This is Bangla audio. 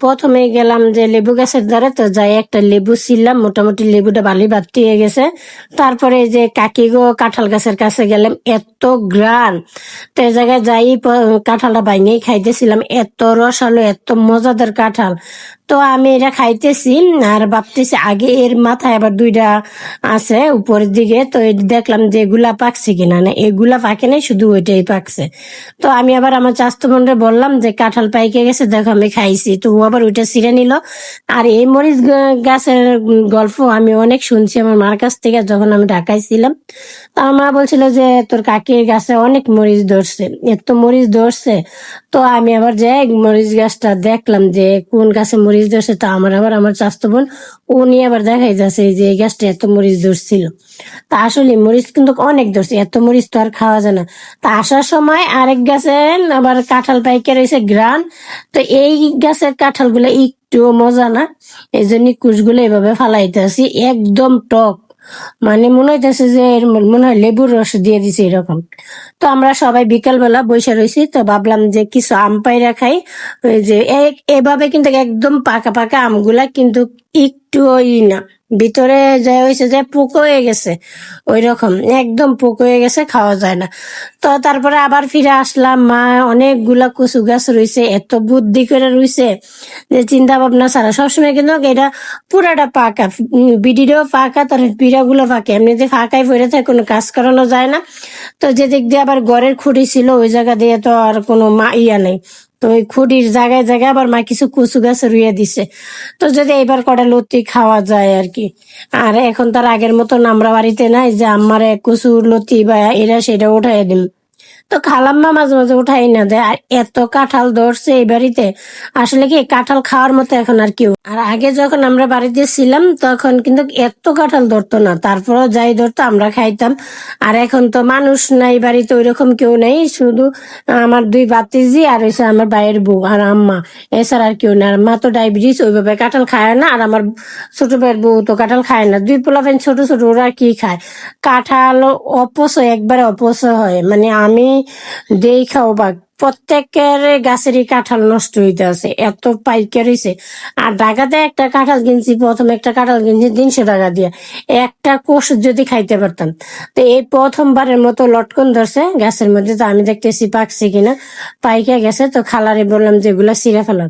প্রথমে গেলাম যে লেবু গাছের ধারে, তো যাই একটা লেবু ছিললাম, মোটামুটি লেবুটা বালি বাড়তি হয়ে গেছে। তারপরে এই যে কাকি গো কাঁঠাল গাছের কাছে গেলাম, এত গ্রান। তো এই জায়গায় যাই কাঁঠালটা বাইঙেই খাইতেছিলাম, এত রসালো, এত মজাদার কাঁঠাল। তো আমি এটা খাইতেছি আর ভাবতেছি আগে এর মাথায় আবার দুইটা আছে উপরের দিকে, তো দেখলাম যে এগুলা পাকছে কিনা, না এগুলা পাকে নাই, শুধু ওইটাই পাকছে। তো আমি আবার আমার চাচাতো বোনরে বললাম যে কাঁঠাল পাইকে গেছে, দেখো আমি খাইছি। তো ও আবার ওইটা ছিঁড়ে নিল। আর এই মরিচ গাছের গল্প আমি অনেক শুনছি আমার মার কাছ থেকে, যখন আমি ঢাকায় ছিলাম। তো আমার মা বলছিল যে তোর কাকির গাছে অনেক মরিচ ধরছে, এত মরিচ ধরছে। তো আমি আবার যাই মরিচ গাছটা দেখলাম যে কোন গাছে মরিচ ধরছে। তো আমার চাচাতো বোন উনি আবার দেখাই যাচ্ছে যে এই গাছটা এত মরিচ ধরছিল। তা আসলে মরিচ কিন্তু অনেক ধরছে, এত মরিচ তো আর খাওয়া যায় না। তা আসার সময় আরেক গাছে আবার কাঁঠাল পাইকে রয়েছে গ্রান। তো এই গাছের কাঁঠাল গুলো একটুও মজা না, এই জন্য কুশগুলো এভাবে ফালাইতে আসি, একদম টক। মানে মনে হইতেছে যে মনে হয় লেবুর রস দিয়ে দিছে এরকম। তো আমরা সবাই বিকাল বেলা বসে রয়েছি, তো ভাবলাম যে কিছু আম পাইরা খাই। ওই যে এভাবে কিন্তু একদম পাকা পাকা আমগুলা কিন্তু একটু ওই না, ভিতরে যা হয়েছে যে পোক হয়ে গেছে, ওই রকম একদম পোক হয়ে গেছে, খাওয়া যায় না। তো তারপরে আবার ফিরে আসলাম, মা অনেকগুলা কচু গাছ রয়েছে, এত বুদ্ধি করে রয়েছে যে চিন্তা ভাবনা ছাড়া। সবসময় কিন্তু এটা পুরাটা পাকা, বিডিটাও পাকা, তার পিড়াগুলো ফাঁকা, এমনিতে ফাঁকাই পড়ে থাকে, কোনো কাজ করানো যায় না। তো যে দিক দিয়ে আবার ঘরের খুঁড়ি ছিল, ওই জায়গা দিয়ে তো আর কোনো ইয়া নেই। তো ওই খুঁড়ির জায়গায় জায়গায় আবার মা কিছু কচু গাছ রুইয়ে দিছে। তো যদি এইবার কটা লতি খাওয়া যায় আর কি। আর এখন তার আগের মতন আমরা বাড়িতে নাই যে আমার কচু লতি বা এরা সেটা উঠাই দিন। তো খালাম্মা মাঝে মাঝে উঠাই না দেয়। আর এত কাঁঠাল ধরছে এই বাড়িতে, আসলে কি কাঁঠাল খাওয়ার মতো এখন আর কেউ। আর আগে যখন আমরা বাড়িতে ছিলাম তখন কিন্তু এত কাঁঠাল ধরতো না, তারপরও যাই ধরতো আমরা খাইতাম। আর এখন তো মানুষ নাই বাড়িতে, ওইরকম কেউ নেই, শুধু আমার দুই ভাতিজি আর হচ্ছে আমার ভাইয়ের বউ আর আম্মা, এছাড়া আর কেউ নেই। আর মা তো ডায়াবেটিস, ওইভাবে কাঁঠাল খায় না। আর আমার ছোট ভাইয়ের বউ তো কাঁঠাল খায় না, দুই পোলাপেন ছোট ছোট, ওরা কি খায়? কাঁঠাল অপচয়, একবারে অপচয় হয়। মানে আমি দেখাও বা প্রত্যেকের গাছেরই কাঁঠাল নষ্ট হইতে আছে, এত পাইকার হইছে। আর ঢাকাতে একটা কাঁঠাল কিনছি, প্রথম একটা কাঁঠাল কিনছি 300 টাকা দিয়ে, একটা কোষ যদি খাইতে পারতাম। তো এই প্রথমবারের মতো লটকন ধরছে গাছের মধ্যে, তো আমি দেখতেছি পাকছে কিনা, পাইকা গেছে। তো খালারে বললাম যে এগুলা ছিঁড়ে ফেলাম।